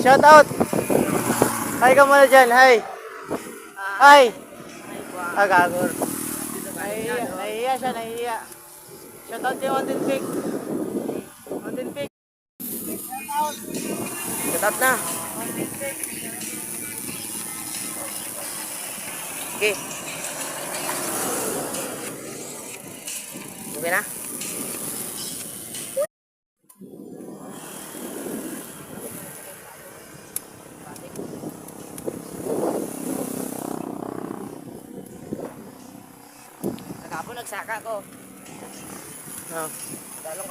Shout out. Hi ka muna dyan. Hi. Hi. Gagor. Nahihiya siya, nahihiya. Shout out kay Mountain Peak. Mountain Peak. Shout out na. Okay. Okay na? Nagkapon nagsaka ko. Oh.